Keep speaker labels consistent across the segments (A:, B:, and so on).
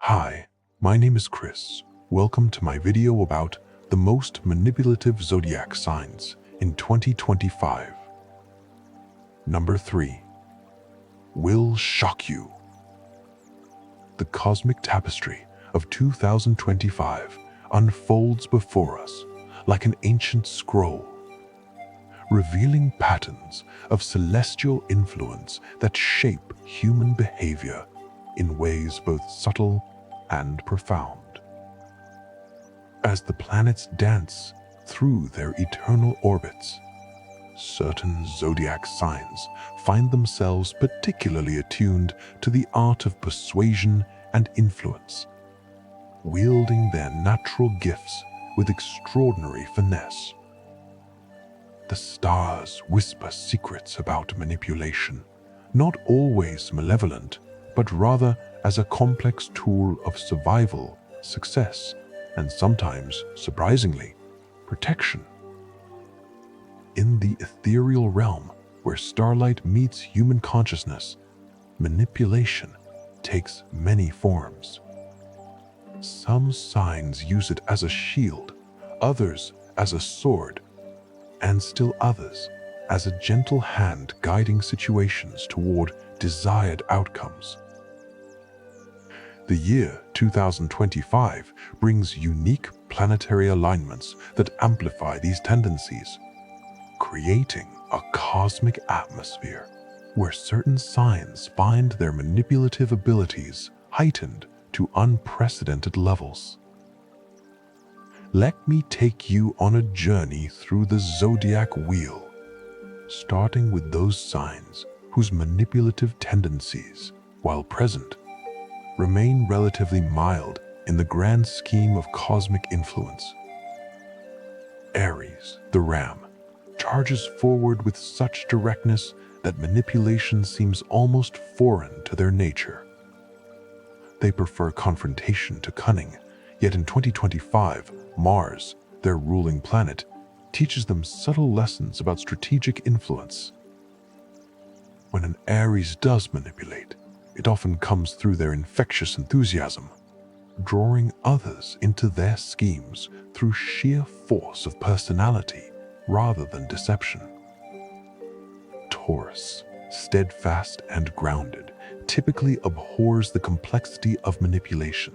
A: Hi, my name is Chris. Welcome to my video about the most manipulative zodiac signs in 2025. Number 3. Will shock you. The cosmic tapestry of 2025 unfolds before us like an ancient scroll, revealing patterns of celestial influence that shape human behavior in ways both subtle and profound. As the planets dance through their eternal orbits, certain zodiac signs find themselves particularly attuned to the art of persuasion and influence, wielding their natural gifts with extraordinary finesse. The stars whisper secrets about manipulation, not always malevolent, but rather as a complex tool of survival, success, and sometimes, surprisingly, protection. In the ethereal realm where starlight meets human consciousness, manipulation takes many forms. Some signs use it as a shield, others as a sword, and still others as a gentle hand guiding situations toward desired outcomes. The year 2025 brings unique planetary alignments that amplify these tendencies, creating a cosmic atmosphere where certain signs find their manipulative abilities heightened to unprecedented levels. Let me take you on a journey through the zodiac wheel, starting with those signs whose manipulative tendencies, while present, remain relatively mild in the grand scheme of cosmic influence. Aries, the ram, charges forward with such directness that manipulation seems almost foreign to their nature. They prefer confrontation to cunning, yet in 2025, Mars, their ruling planet, teaches them subtle lessons about strategic influence. When an Aries does manipulate, it often comes through their infectious enthusiasm, drawing others into their schemes through sheer force of personality rather than deception. Taurus, steadfast and grounded, typically abhors the complexity of manipulation,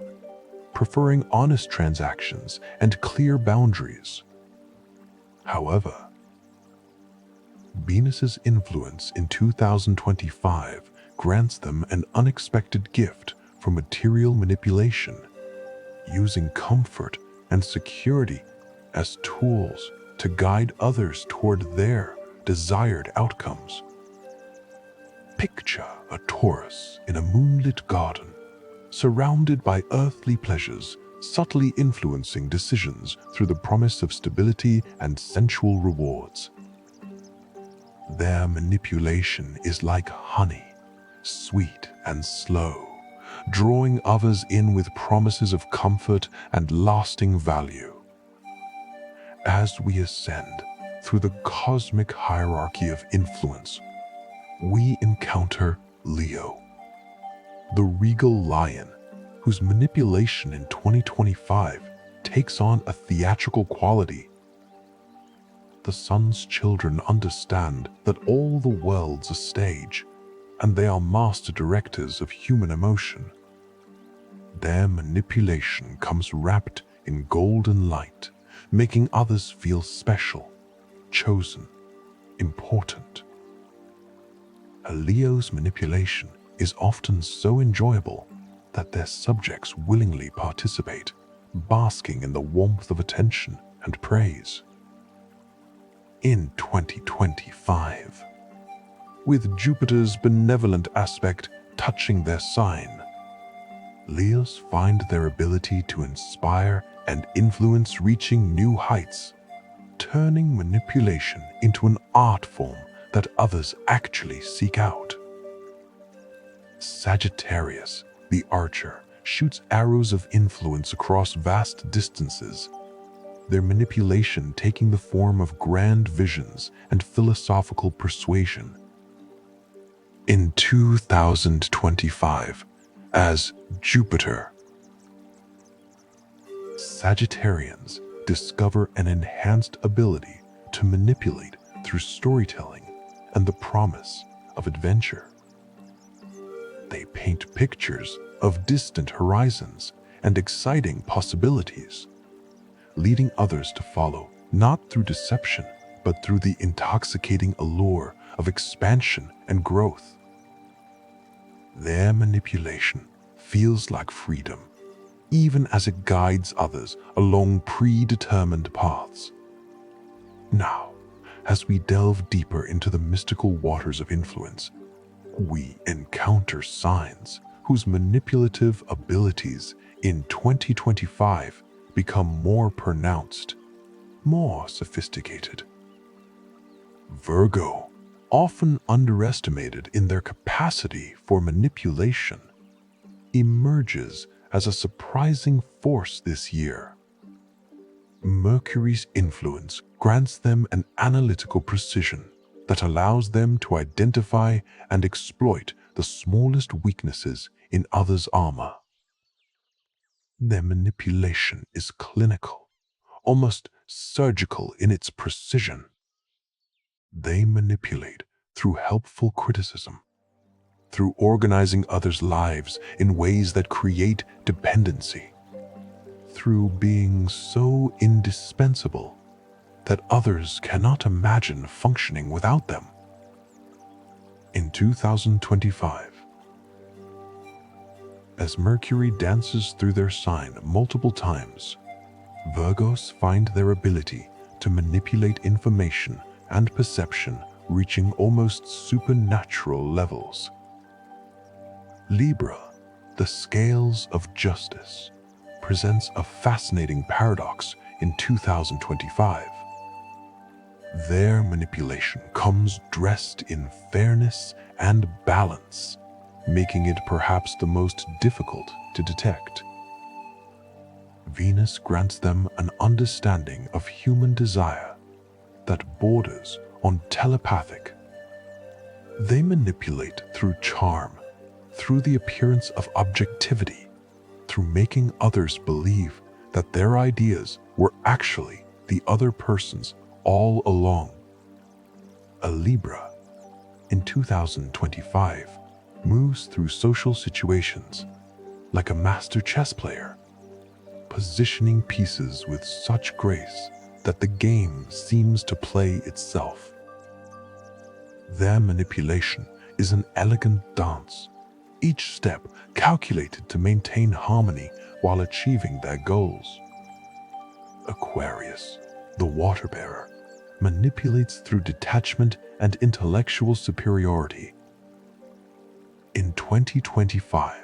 A: preferring honest transactions and clear boundaries. However, Venus's influence in 2025 grants them an unexpected gift for material manipulation, using comfort and security as tools to guide others toward their desired outcomes. Picture a Taurus in a moonlit garden, surrounded by earthly pleasures, subtly influencing decisions through the promise of stability and sensual rewards. Their manipulation is like honey, sweet and slow, drawing others in with promises of comfort and lasting value. As we ascend through the cosmic hierarchy of influence, we encounter Leo, the regal lion, whose manipulation in 2025 takes on a theatrical quality. The sun's children understand that all the world's a stage, and they are master directors of human emotion. Their manipulation comes wrapped in golden light, making others feel special, chosen, important. A Leo's manipulation is often so enjoyable that their subjects willingly participate, basking in the warmth of attention and praise. In 2025, with Jupiter's benevolent aspect touching their sign, Leos find their ability to inspire and influence reaching new heights, turning manipulation into an art form that others actually seek out. Sagittarius, the archer, shoots arrows of influence across vast distances, their manipulation taking the form of grand visions and philosophical persuasion. In 2025, as Jupiter, Sagittarians discover an enhanced ability to manipulate through storytelling and the promise of adventure. They paint pictures of distant horizons and exciting possibilities, leading others to follow, not through deception, but through the intoxicating allure of expansion and growth. Their manipulation feels like freedom, even as it guides others along predetermined paths. Now, as we delve deeper into the mystical waters of influence, we encounter signs whose manipulative abilities in 2025 become more pronounced, more sophisticated. Virgo, often underestimated in their capacity for manipulation, emerges as a surprising force this year. Mercury's influence grants them an analytical precision that allows them to identify and exploit the smallest weaknesses in others' armor. Their manipulation is clinical, almost surgical in its precision. They manipulate through helpful criticism, through organizing others' lives in ways that create dependency, through being so indispensable that others cannot imagine functioning without them. In 2025, as Mercury dances through their sign multiple times, Virgos find their ability to manipulate information and perception reaching almost supernatural levels. Libra, the scales of justice, presents a fascinating paradox in 2025. Their manipulation comes dressed in fairness and balance, making it perhaps the most difficult to detect. Venus grants them an understanding of human desire that borders on telepathic. They manipulate through charm, through the appearance of objectivity, through making others believe that their ideas were actually the other person's all along. A Libra, in 2025, moves through social situations like a master chess player, positioning pieces with such grace that the game seems to play itself. Their manipulation is an elegant dance, each step calculated to maintain harmony while achieving their goals. Aquarius, the water bearer, manipulates through detachment and intellectual superiority. In 2025,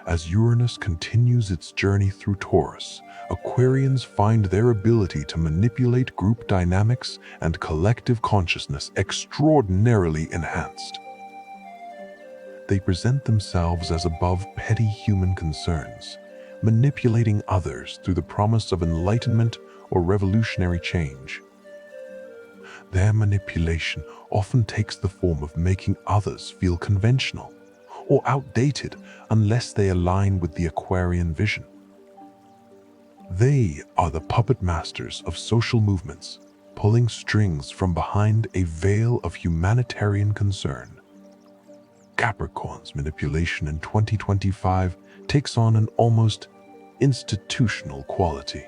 A: as Uranus continues its journey through Taurus, Aquarians find their ability to manipulate group dynamics and collective consciousness extraordinarily enhanced. They present themselves as above petty human concerns, manipulating others through the promise of enlightenment or revolutionary change. Their manipulation often takes the form of making others feel conventional or outdated unless they align with the Aquarian vision. They are the puppet masters of social movements, pulling strings from behind a veil of humanitarian concern. Capricorn's manipulation in 2025 takes on an almost institutional quality.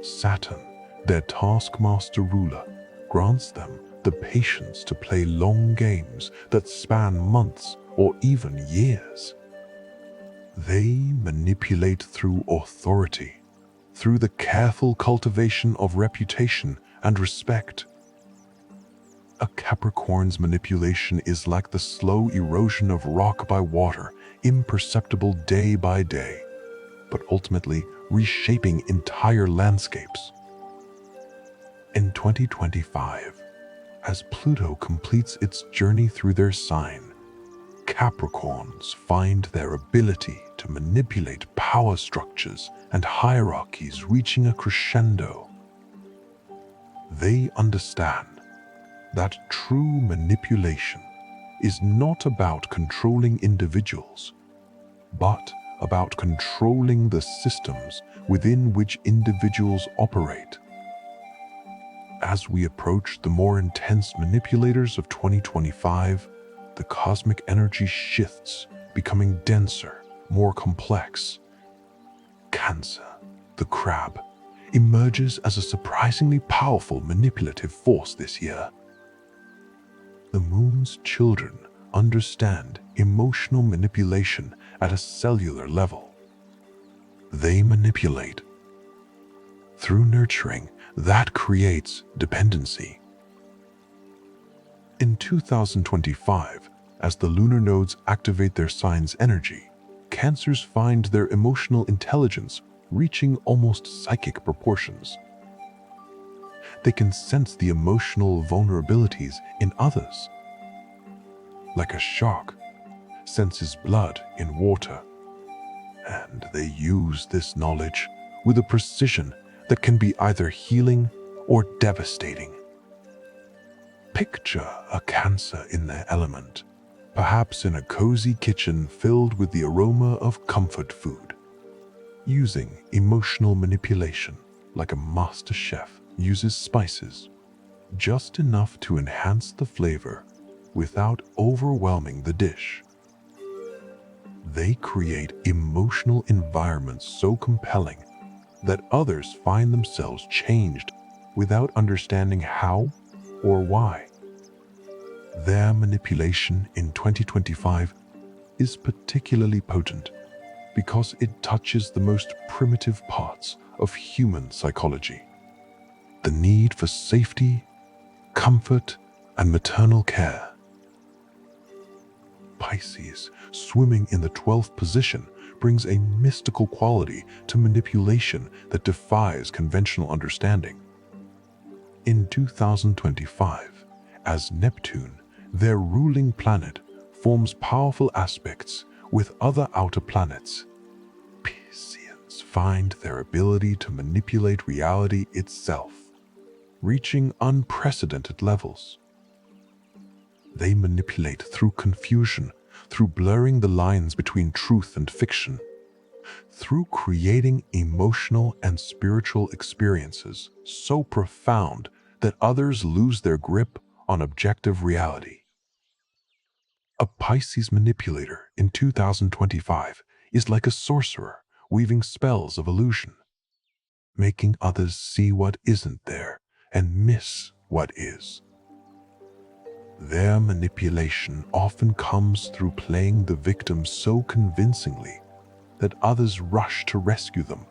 A: Saturn, their taskmaster ruler, grants them the patience to play long games that span months or even years. They manipulate through authority, through the careful cultivation of reputation and respect. A Capricorn's manipulation is like the slow erosion of rock by water, imperceptible day by day, but ultimately reshaping entire landscapes. In 2025, as Pluto completes its journey through their sign, Capricorns find their ability to manipulate power structures and hierarchies reaching a crescendo. They understand that true manipulation is not about controlling individuals, but about controlling the systems within which individuals operate. As we approach the more intense manipulators of 2025, the cosmic energy shifts, becoming denser, more complex. Cancer, the crab, emerges as a surprisingly powerful manipulative force this year. The moon's children understand emotional manipulation at a cellular level. They manipulate through nurturing that creates dependency. In 2025, as the lunar nodes activate their sign's energy, Cancers find their emotional intelligence reaching almost psychic proportions. They can sense the emotional vulnerabilities in others. Like a shark senses blood in water, and they use this knowledge with a precision that can be either healing or devastating. Picture a Cancer in their element, perhaps in a cozy kitchen filled with the aroma of comfort food, using emotional manipulation like a master chef uses spices, just enough to enhance the flavor without overwhelming the dish. They create emotional environments so compelling that others find themselves changed without understanding how or why. Their manipulation in 2025 is particularly potent because it touches the most primitive parts of human psychology. The need for safety, comfort, and maternal care. Pisces, swimming in the 12th position, brings a mystical quality to manipulation that defies conventional understanding. In 2025, as Neptune, their ruling planet, forms powerful aspects with other outer planets, Pisceans find their ability to manipulate reality itself, reaching unprecedented levels. They manipulate through confusion, through blurring the lines between truth and fiction, through creating emotional and spiritual experiences so profound that others lose their grip on objective reality. A Pisces manipulator in 2025 is like a sorcerer weaving spells of illusion, making others see what isn't there and miss what is. Their manipulation often comes through playing the victim so convincingly that others rush to rescue them,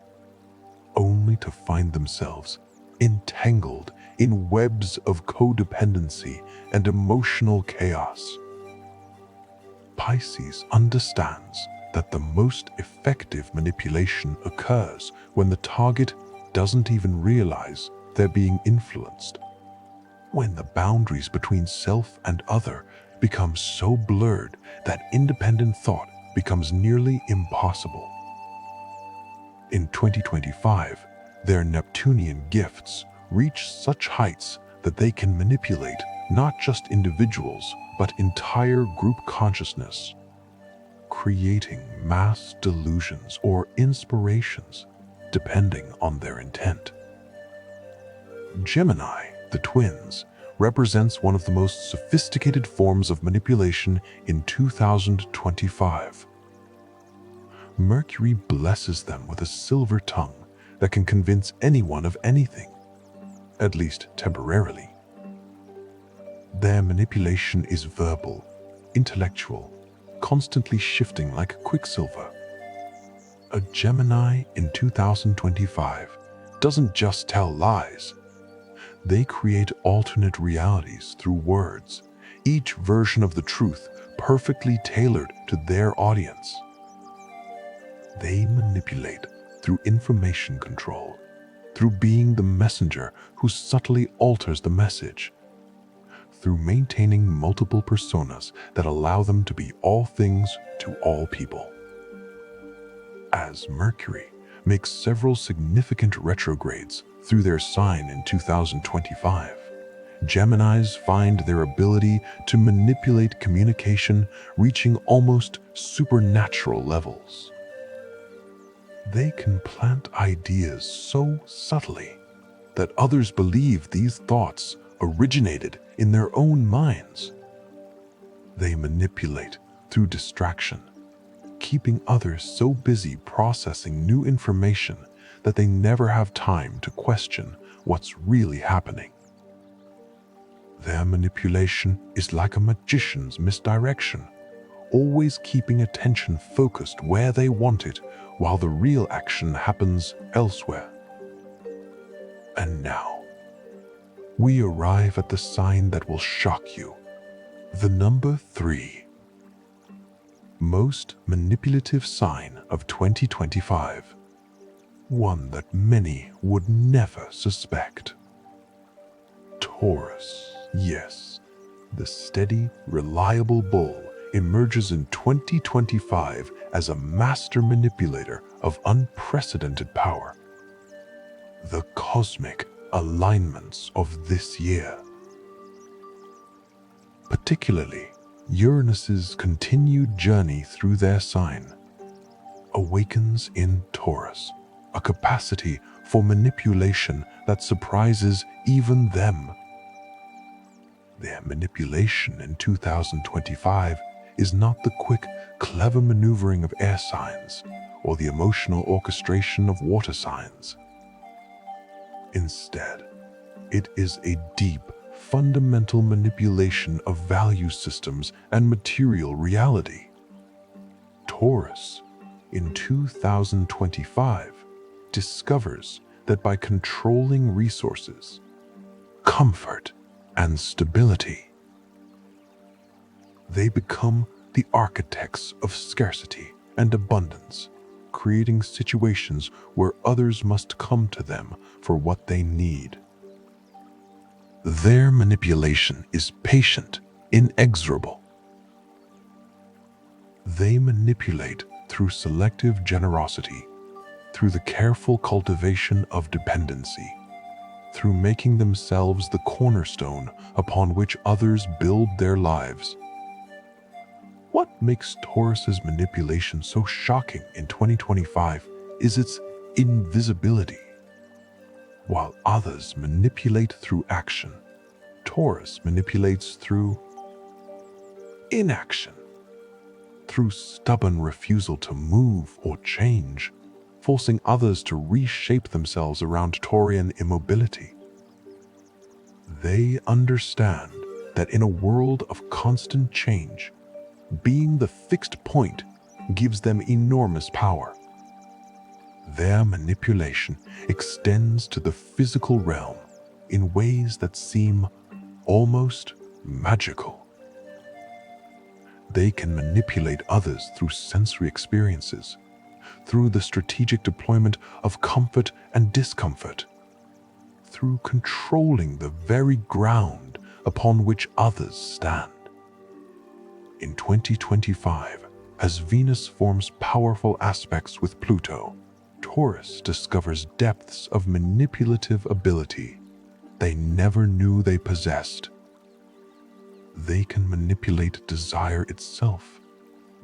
A: only to find themselves entangled in webs of codependency and emotional chaos. Pisces understands that the most effective manipulation occurs when the target doesn't even realize they're being influenced, when the boundaries between self and other become so blurred that independent thought becomes nearly impossible. In 2025, their Neptunian gifts reach such heights that they can manipulate not just individuals, but entire group consciousness, creating mass delusions or inspirations depending on their intent. Gemini, the twins, represents one of the most sophisticated forms of manipulation in 2025. Mercury blesses them with a silver tongue that can convince anyone of anything, at least temporarily. Their manipulation is verbal, intellectual, constantly shifting like quicksilver. A Gemini in 2025 doesn't just tell lies. They create alternate realities through words, each version of the truth perfectly tailored to their audience. They manipulate through information control, through being the messenger who subtly alters the message, through maintaining multiple personas that allow them to be all things to all people. As Mercury makes several significant retrogrades through their sign in 2025, Geminis find their ability to manipulate communication reaching almost supernatural levels. They can plant ideas so subtly that others believe these thoughts originated in their own minds. They manipulate through distraction, keeping others so busy processing new information that they never have time to question what's really happening. Their manipulation is like a magician's misdirection, always keeping attention focused where they want it while the real action happens elsewhere. And now, we arrive at the sign that will shock you. The number 3. Most manipulative sign of 2025. One that many would never suspect. Taurus. Yes, the steady, reliable bull emerges in 2025 as a master manipulator of unprecedented power. The cosmic alignments of this year, particularly Uranus's continued journey through their sign, awakens in Taurus a capacity for manipulation that surprises even them. Their manipulation in 2025 is not the quick, clever maneuvering of air signs or the emotional orchestration of water signs. Instead, it is a deep, fundamental manipulation of value systems and material reality. Taurus, in 2025, discovers that by controlling resources, comfort, and stability, they become the architects of scarcity and abundance, creating situations where others must come to them for what they need. Their manipulation is patient, inexorable. They manipulate through selective generosity, through the careful cultivation of dependency, through making themselves the cornerstone upon which others build their lives. What makes Taurus's manipulation so shocking in 2025 is its invisibility. While others manipulate through action, Taurus manipulates through inaction, through stubborn refusal to move or change, forcing others to reshape themselves around Taurian immobility. They understand that in a world of constant change, being the fixed point gives them enormous power. Their manipulation extends to the physical realm in ways that seem almost magical. They can manipulate others through sensory experiences, through the strategic deployment of comfort and discomfort, through controlling the very ground upon which others stand. In 2025, as Venus forms powerful aspects with Pluto, Taurus discovers depths of manipulative ability they never knew they possessed. They can manipulate desire itself,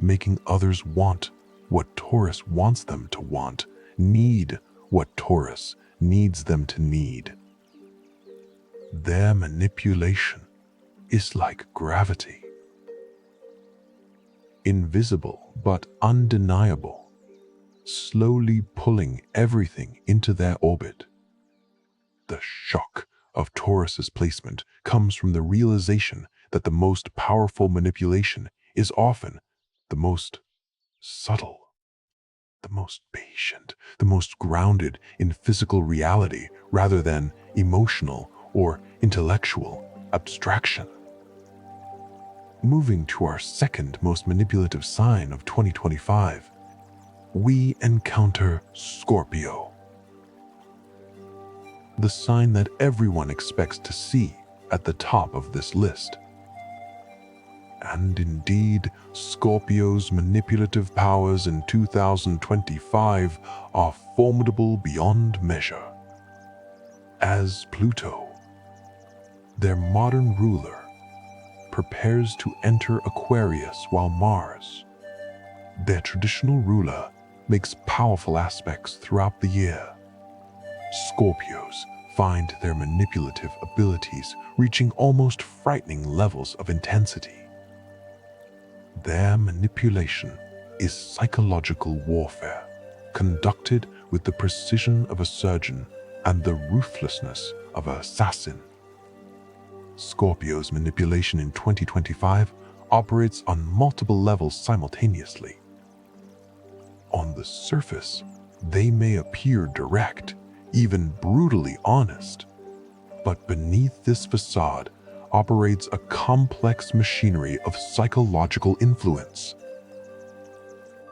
A: making others want what Taurus wants them to want, need what Taurus needs them to need. Their manipulation is like gravity. Invisible but undeniable, slowly pulling everything into their orbit. The shock of Taurus's placement comes from the realization that the most powerful manipulation is often the most subtle, the most patient, the most grounded in physical reality rather than emotional or intellectual abstraction. Moving to our second most manipulative sign of 2025, we encounter Scorpio. The sign that everyone expects to see at the top of this list. And indeed, Scorpio's manipulative powers in 2025 are formidable beyond measure. As Pluto, their modern ruler, prepares to enter Aquarius while Mars, their traditional ruler, makes powerful aspects throughout the year. Scorpios find their manipulative abilities reaching almost frightening levels of intensity. Their manipulation is psychological warfare, conducted with the precision of a surgeon and the ruthlessness of an assassin. Scorpio's manipulation in 2025 operates on multiple levels simultaneously. On the surface, they may appear direct, even brutally honest, but beneath this facade operates a complex machinery of psychological influence.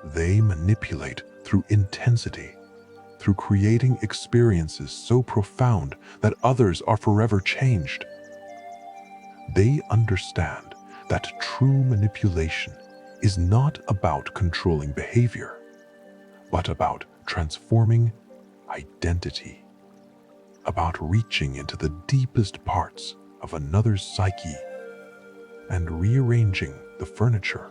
A: They manipulate through intensity, through creating experiences so profound that others are forever changed. They understand that true manipulation is not about controlling behavior, but about transforming identity, about reaching into the deepest parts of another's psyche and rearranging the furniture.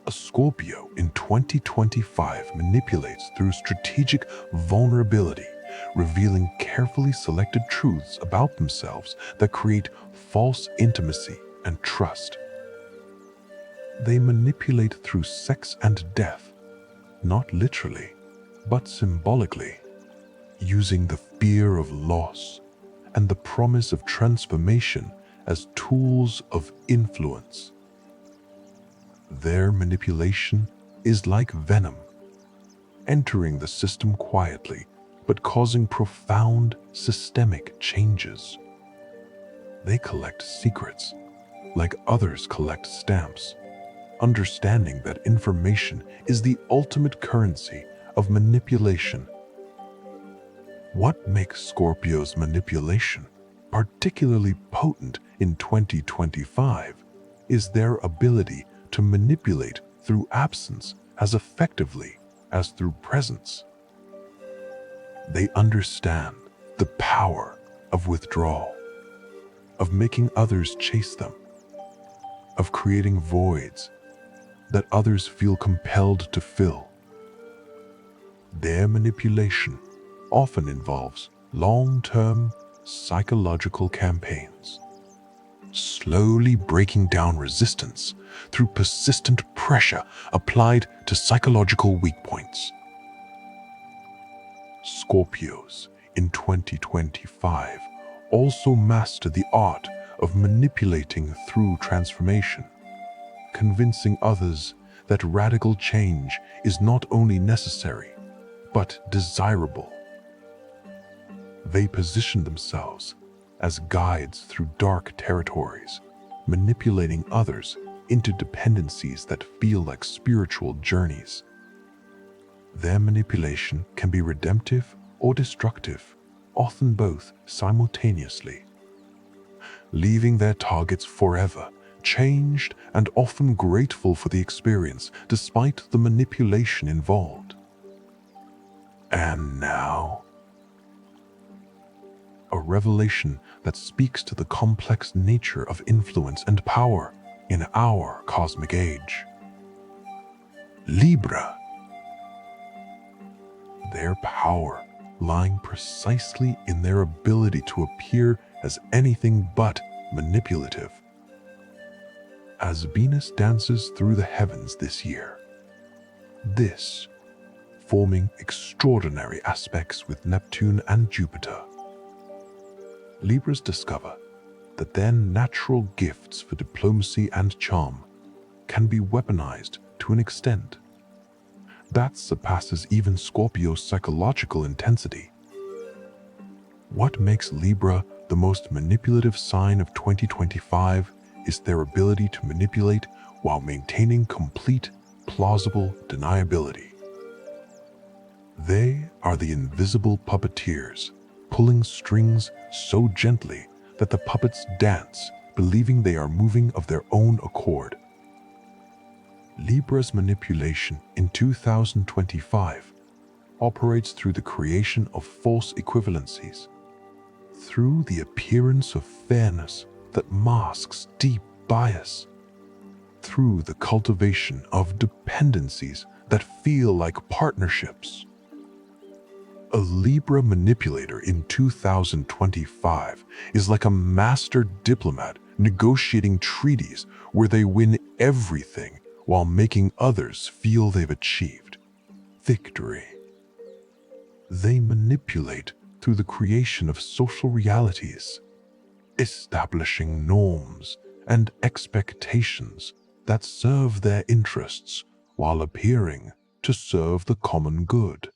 A: A Scorpio in 2025 manipulates through strategic vulnerability, revealing carefully selected truths about themselves that create false intimacy and trust. They manipulate through sex and death, not literally, but symbolically, using the fear of loss and the promise of transformation as tools of influence. Their manipulation is like venom, entering the system quietly but causing profound systemic changes. They collect secrets, like others collect stamps, understanding that information is the ultimate currency of manipulation. What makes Scorpio's manipulation particularly potent in 2025 is their ability to manipulate through absence as effectively as through presence. They understand the power of withdrawal, of making others chase them, of creating voids that others feel compelled to fill. Their manipulation often involves long-term psychological campaigns, slowly breaking down resistance through persistent pressure applied to psychological weak points. Scorpios in 2025 also master the art of manipulating through transformation, convincing others that radical change is not only necessary, but desirable. They position themselves as guides through dark territories, manipulating others into dependencies that feel like spiritual journeys. Their manipulation can be redemptive or destructive, often both simultaneously, leaving their targets forever changed and often grateful for the experience despite the manipulation involved. And now, a revelation that speaks to the complex nature of influence and power in our cosmic age. Libra. Their power lying precisely in their ability to appear as anything but manipulative. As Venus dances through the heavens this year, this forming extraordinary aspects with Neptune and Jupiter, Libras discover that their natural gifts for diplomacy and charm can be weaponized to an extent that surpasses even Scorpio's psychological intensity. What makes Libra the most manipulative sign of 2025 is their ability to manipulate while maintaining complete, plausible deniability. They are the invisible puppeteers, pulling strings so gently that the puppets dance, believing they are moving of their own accord. Libra's manipulation in 2025 operates through the creation of false equivalencies, through the appearance of fairness that masks deep bias, through the cultivation of dependencies that feel like partnerships. A Libra manipulator in 2025 is like a master diplomat negotiating treaties where they win everything while making others feel they've achieved victory. They manipulate through the creation of social realities, establishing norms and expectations that serve their interests while appearing to serve the common good.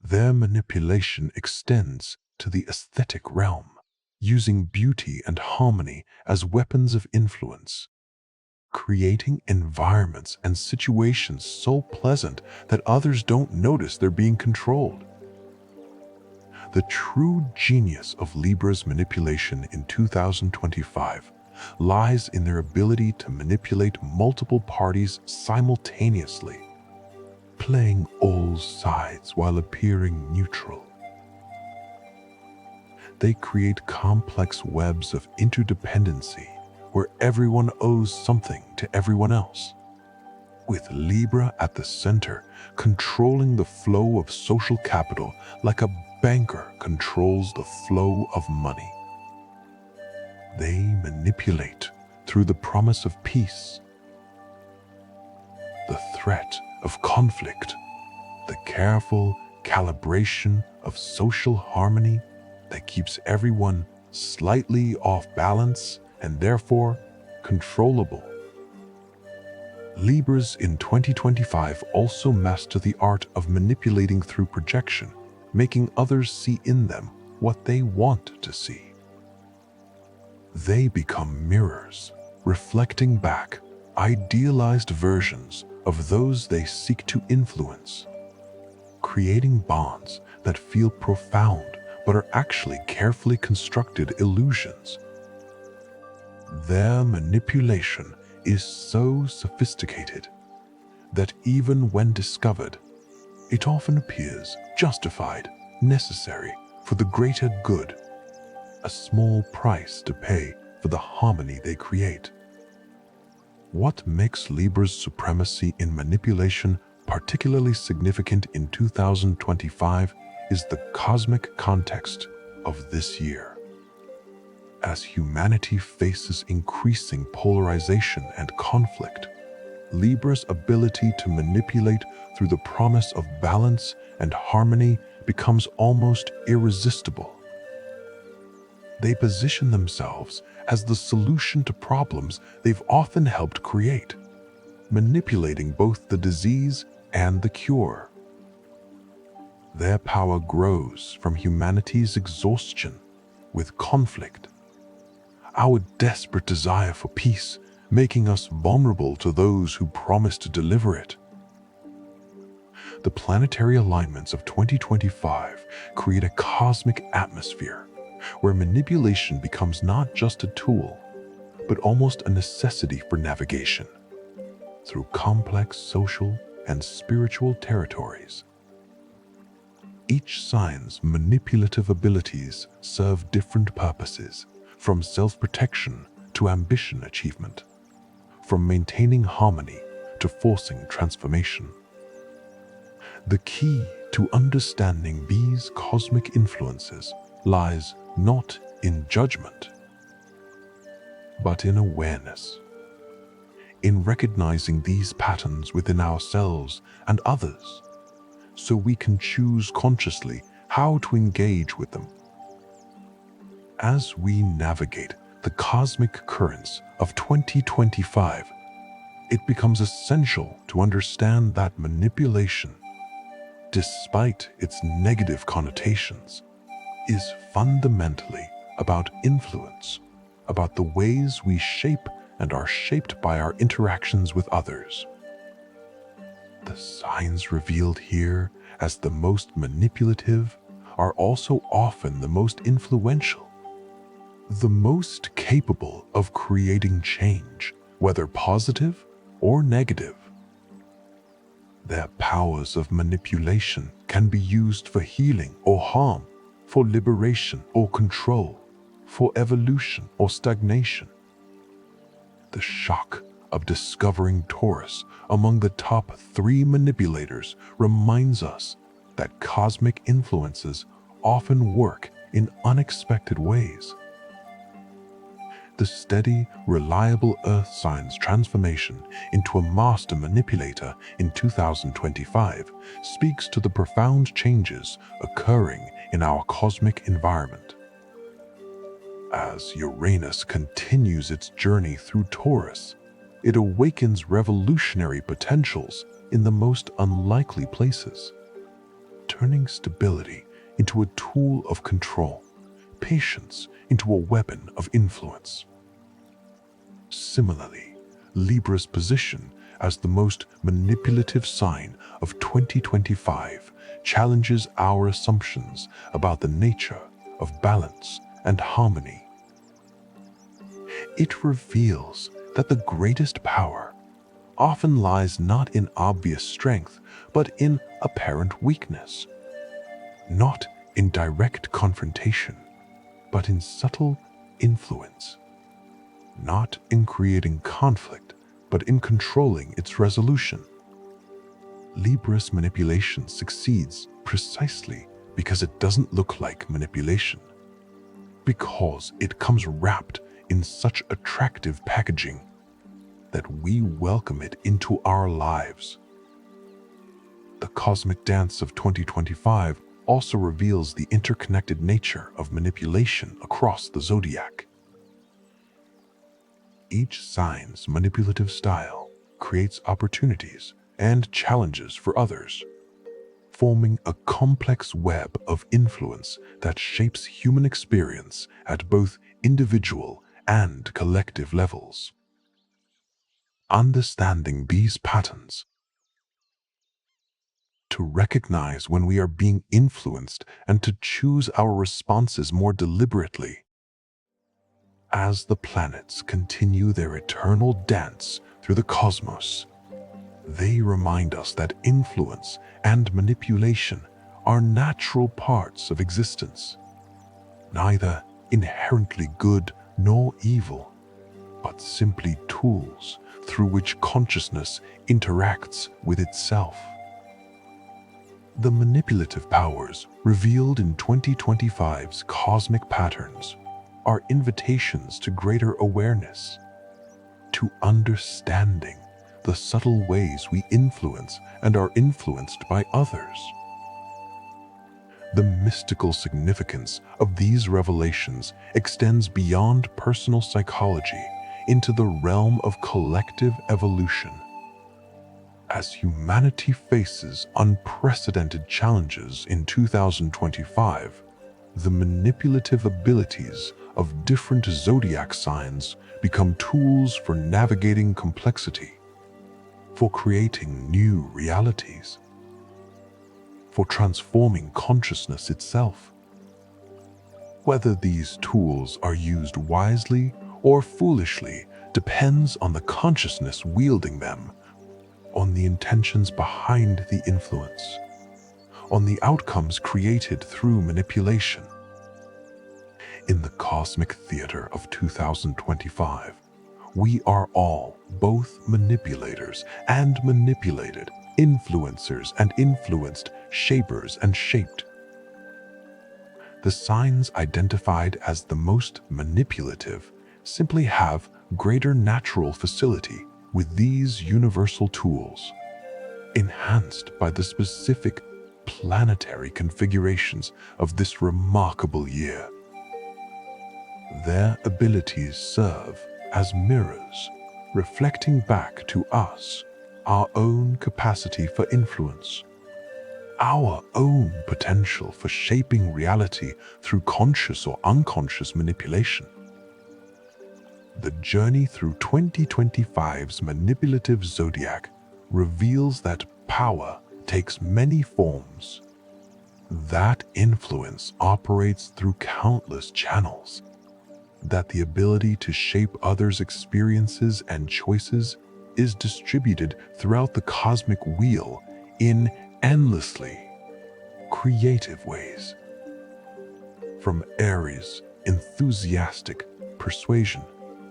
A: Their manipulation extends to the aesthetic realm, using beauty and harmony as weapons of influence, creating environments and situations so pleasant that others don't notice they're being controlled. The true genius of Libra's manipulation in 2025 lies in their ability to manipulate multiple parties simultaneously, playing all sides while appearing neutral. They create complex webs of interdependency where everyone owes something to everyone else, with Libra at the center, controlling the flow of social capital like a banker controls the flow of money. They manipulate through the promise of peace, the threat of conflict, the careful calibration of social harmony that keeps everyone slightly off balance and therefore controllable. Libras in 2025 also master the art of manipulating through projection, making others see in them what they want to see. They become mirrors, reflecting back idealized versions of those they seek to influence, creating bonds that feel profound but are actually carefully constructed illusions. Their manipulation is so sophisticated that even when discovered, it often appears justified, necessary for the greater good, a small price to pay for the harmony they create. What makes Libra's supremacy in manipulation particularly significant in 2025 is the cosmic context of this year. As humanity faces increasing polarization and conflict, Libra's ability to manipulate through the promise of balance and harmony becomes almost irresistible. They position themselves as the solution to problems they've often helped create, manipulating both the disease and the cure. Their power grows from humanity's exhaustion with conflict, our desperate desire for peace making us vulnerable to those who promise to deliver it. The planetary alignments of 2025 create a cosmic atmosphere where manipulation becomes not just a tool, but almost a necessity for navigation through complex social and spiritual territories. Each sign's manipulative abilities serve different purposes, from self-protection to ambition achievement, from maintaining harmony to forcing transformation. The key to understanding these cosmic influences lies not in judgment, but in awareness, in recognizing these patterns within ourselves and others, so we can choose consciously how to engage with them. As we navigate the cosmic currents of 2025, it becomes essential to understand that manipulation, despite its negative connotations, is fundamentally about influence, about the ways we shape and are shaped by our interactions with others. The signs revealed here as the most manipulative are also often the most influential, the most capable of creating change, whether positive or negative. Their powers of manipulation can be used for healing or harm, for liberation or control, for evolution or stagnation. The shock of discovering Taurus among the top 3 manipulators reminds us that cosmic influences often work in unexpected ways. The steady, reliable Earth sign's transformation into a master manipulator in 2025 speaks to the profound changes occurring in our cosmic environment. As Uranus continues its journey through Taurus, it awakens revolutionary potentials in the most unlikely places, turning stability into a tool of control, patience into a weapon of influence. Similarly, Libra's position as the most manipulative sign of 2025 challenges our assumptions about the nature of balance and harmony. It reveals that the greatest power often lies not in obvious strength, but in apparent weakness, not in direct confrontation, but in subtle influence, not in creating conflict, but in controlling its resolution. Libra's manipulation succeeds precisely because it doesn't look like manipulation, because it comes wrapped in such attractive packaging that we welcome it into our lives. The cosmic dance of 2025 also reveals the interconnected nature of manipulation across the zodiac. Each sign's manipulative style creates opportunities and challenges for others, forming a complex web of influence that shapes human experience at both individual and collective levels. Understanding these patterns, to recognize when we are being influenced and to choose our responses more deliberately. As the planets continue their eternal dance through the cosmos, they remind us that influence and manipulation are natural parts of existence, neither inherently good nor evil, but simply tools through which consciousness interacts with itself. The manipulative powers revealed in 2025's cosmic patterns are invitations to greater awareness, to understanding the subtle ways we influence and are influenced by others. The mystical significance of these revelations extends beyond personal psychology into the realm of collective evolution. As humanity faces unprecedented challenges in 2025, the manipulative abilities of different zodiac signs become tools for navigating complexity, for creating new realities, for transforming consciousness itself. Whether these tools are used wisely or foolishly depends on the consciousness wielding them, on the intentions behind the influence, on the outcomes created through manipulation. In the cosmic theater of 2025, we are all both manipulators and manipulated, influencers and influenced, shapers and shaped. The signs identified as the most manipulative simply have greater natural facility with these universal tools, enhanced by the specific planetary configurations of this remarkable year. Their abilities serve as mirrors, reflecting back to us our own capacity for influence, our own potential for shaping reality through conscious or unconscious manipulation. The journey through 2025's manipulative zodiac reveals that power takes many forms. That influence operates through countless channels, that the ability to shape others' experiences and choices is distributed throughout the cosmic wheel in endlessly creative ways. From Aries' enthusiastic persuasion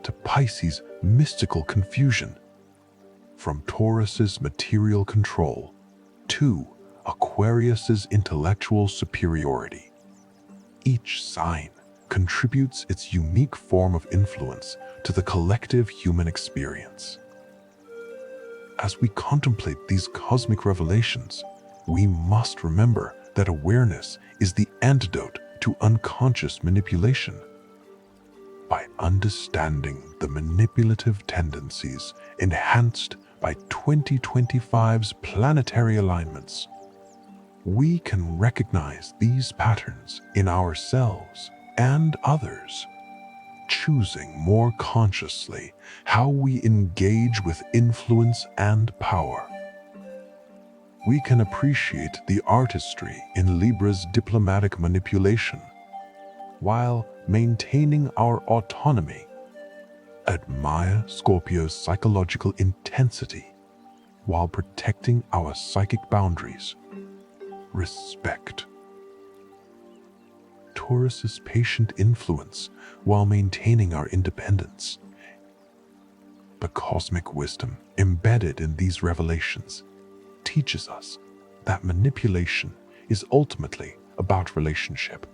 A: to Pisces' mystical confusion, from Taurus's material control to Aquarius's intellectual superiority. Each sign contributes its unique form of influence to the collective human experience. As we contemplate these cosmic revelations, we must remember that awareness is the antidote to unconscious manipulation. By understanding the manipulative tendencies enhanced by 2025's planetary alignments, we can recognize these patterns in ourselves and others, choosing more consciously how we engage with influence and power. We can appreciate the artistry in Libra's diplomatic manipulation, while maintaining our autonomy. Admire Scorpio's psychological intensity, while protecting our psychic boundaries. Respect Taurus's patient influence while maintaining our independence. The cosmic wisdom embedded in these revelations teaches us that manipulation is ultimately about relationship.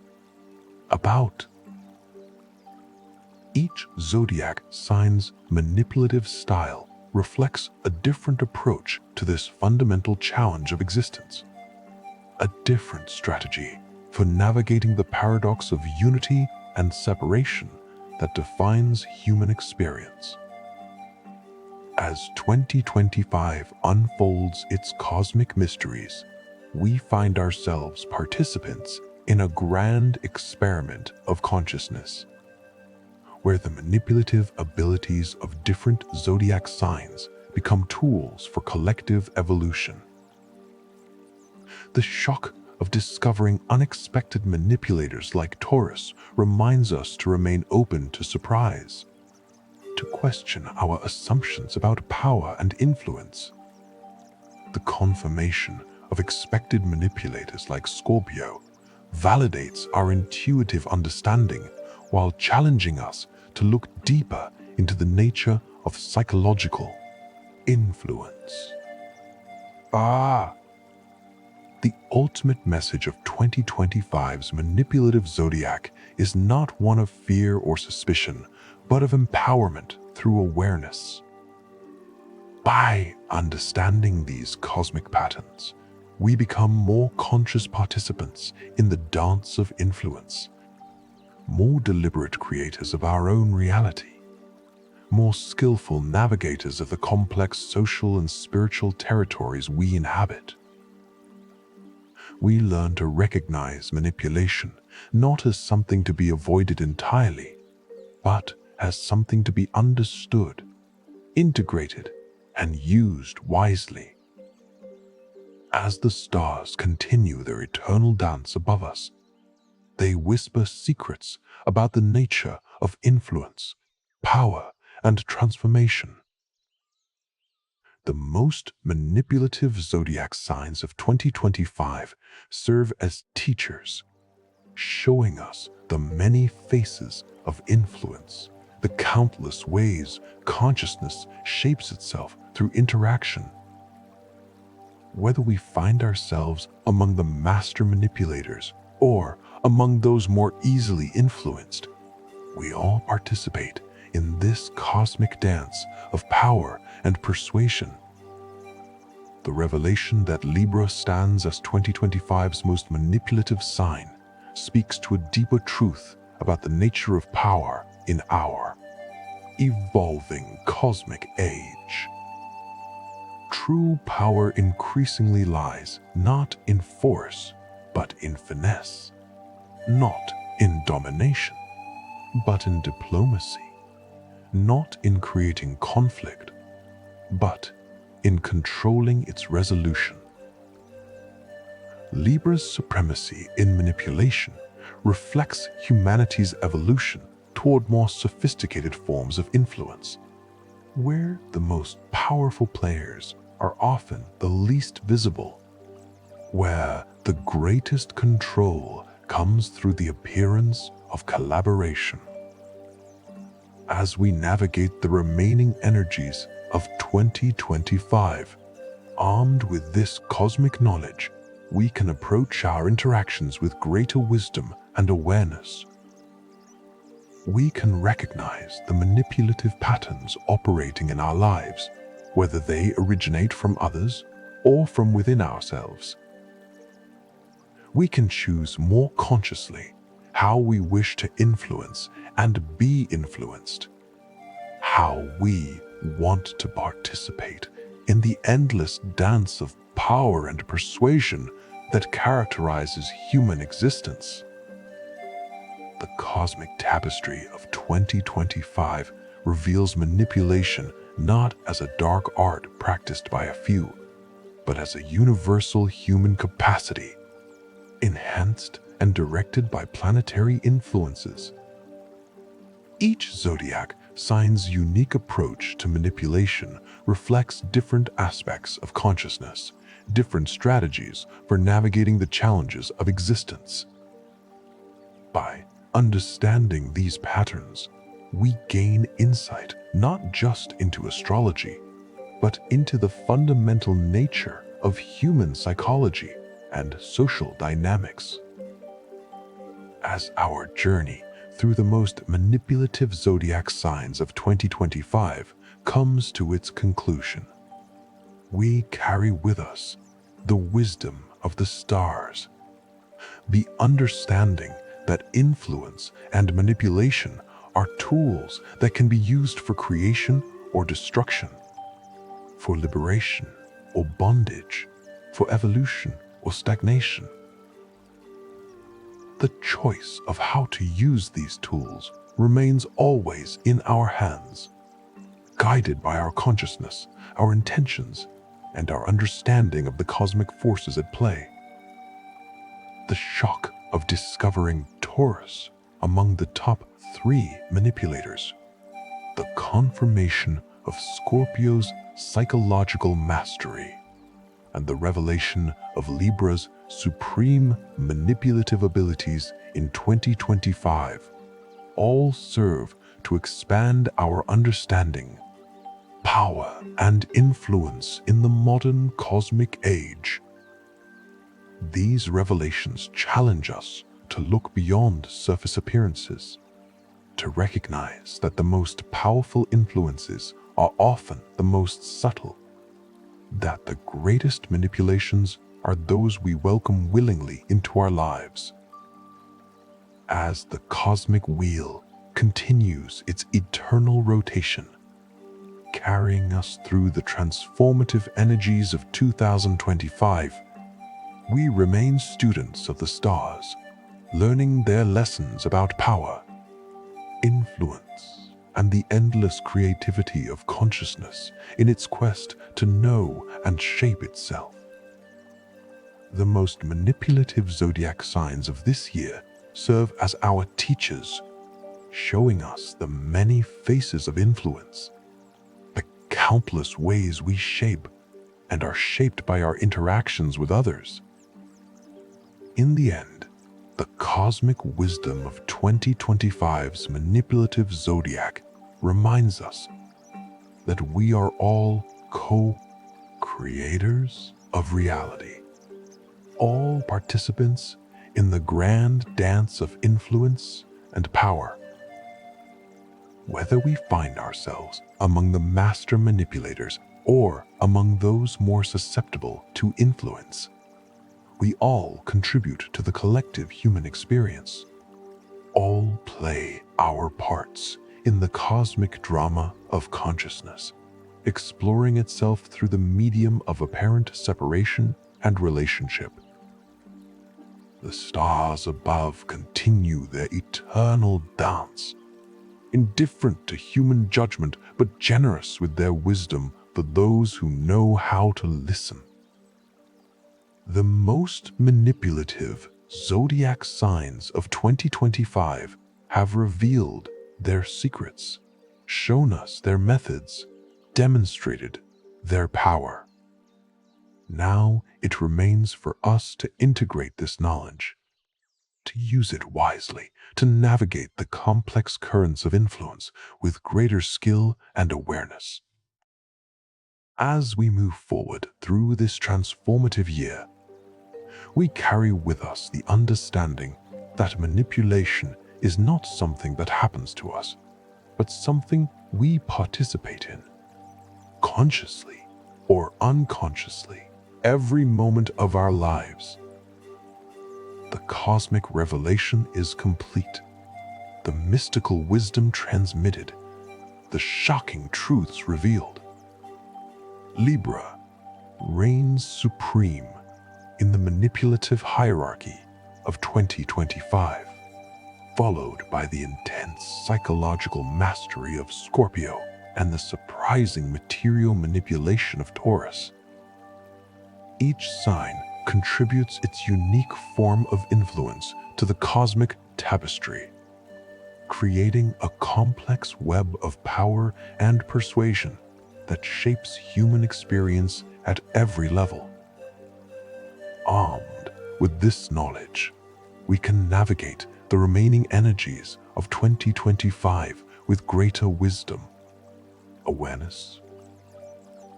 A: Each zodiac sign's manipulative style reflects a different approach to this fundamental challenge of existence, a different strategy for navigating the paradox of unity and separation that defines human experience. As 2025 unfolds its cosmic mysteries, we find ourselves participants in a grand experiment of consciousness, where the manipulative abilities of different zodiac signs become tools for collective evolution. The shock of discovering unexpected manipulators like Taurus reminds us to remain open to surprise, to question our assumptions about power and influence. The confirmation of expected manipulators like Scorpio validates our intuitive understanding while challenging us to look deeper into the nature of psychological influence. The ultimate message of 2025's manipulative zodiac is not one of fear or suspicion, but of empowerment through awareness. By understanding these cosmic patterns, we become more conscious participants in the dance of influence, more deliberate creators of our own reality, more skillful navigators of the complex social and spiritual territories we inhabit. We learn to recognize manipulation not as something to be avoided entirely, but as something to be understood, integrated, and used wisely. As the stars continue their eternal dance above us, they whisper secrets about the nature of influence, power, and transformation. The most manipulative zodiac signs of 2025 serve as teachers, showing us the many faces of influence, the countless ways consciousness shapes itself through interaction. Whether we find ourselves among the master manipulators or among those more easily influenced, we all participate in this cosmic dance of power and persuasion. The revelation that Libra stands as 2025's most manipulative sign speaks to a deeper truth about the nature of power in our evolving cosmic age. True power increasingly lies not in force, but in finesse, not in domination, but in diplomacy, not in creating conflict, but in controlling its resolution. Libra's supremacy in manipulation reflects humanity's evolution toward more sophisticated forms of influence, where the most powerful players are often the least visible, where the greatest control comes through the appearance of collaboration. As we navigate the remaining energies of 2025. Armed with this cosmic knowledge, we can approach our interactions with greater wisdom and awareness. We can recognize the manipulative patterns operating in our lives, whether they originate from others or from within ourselves. We can choose more consciously how we wish to influence and be influenced, how we want to participate in the endless dance of power and persuasion that characterizes human existence. The cosmic tapestry of 2025 reveals manipulation not as a dark art practiced by a few, but as a universal human capacity, enhanced and directed by planetary influences. Each zodiac sign's unique approach to manipulation reflects different aspects of consciousness, different strategies for navigating the challenges of existence. By understanding these patterns, we gain insight not just into astrology, but into the fundamental nature of human psychology and social dynamics. As our journey through the most manipulative zodiac signs of 2025 comes to its conclusion, we carry with us the wisdom of the stars, the understanding that influence and manipulation are tools that can be used for creation or destruction, for liberation or bondage, for evolution or stagnation. The choice of how to use these tools remains always in our hands, guided by our consciousness, our intentions, and our understanding of the cosmic forces at play. The shock of discovering Taurus among the top 3 manipulators, the confirmation of Scorpio's psychological mastery, and the revelation of Libra's supreme manipulative abilities in 2025 all serve to expand our understanding, power, and influence in the modern cosmic age. These revelations challenge us to look beyond surface appearances, to recognize that the most powerful influences are often the most subtle, that the greatest manipulations are those we welcome willingly into our lives. As the cosmic wheel continues its eternal rotation, carrying us through the transformative energies of 2025, we remain students of the stars, learning their lessons about power, influence, and the endless creativity of consciousness in its quest to know and shape itself. The most manipulative zodiac signs of this year serve as our teachers, showing us the many faces of influence, the countless ways we shape and are shaped by our interactions with others. In the end, the cosmic wisdom of 2025's manipulative zodiac reminds us that we are all co-creators of reality, all participants in the grand dance of influence and power. Whether we find ourselves among the master manipulators or among those more susceptible to influence, we all contribute to the collective human experience. All play our parts in the cosmic drama of consciousness, exploring itself through the medium of apparent separation and relationship. The stars above continue their eternal dance, indifferent to human judgment but generous with their wisdom for those who know how to listen. The most manipulative zodiac signs of 2025 have revealed their secrets, shown us their methods, demonstrated their power. Now it remains for us to integrate this knowledge, to use it wisely, to navigate the complex currents of influence with greater skill and awareness. As we move forward through this transformative year, we carry with us the understanding that manipulation is not something that happens to us, but something we participate in, consciously or unconsciously, every moment of our lives. The cosmic revelation is complete, the mystical wisdom transmitted, the shocking truths revealed. Libra reigns supreme in the manipulative hierarchy of 2025, followed by the intense psychological mastery of Scorpio and the surprising material manipulation of Taurus. Each sign contributes its unique form of influence to the cosmic tapestry, creating a complex web of power and persuasion that shapes human experience at every level. Armed with this knowledge, we can navigate the remaining energies of 2025 with greater wisdom, awareness,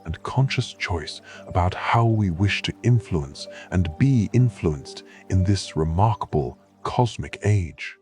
A: and conscious choice about how we wish to influence and be influenced in this remarkable cosmic age.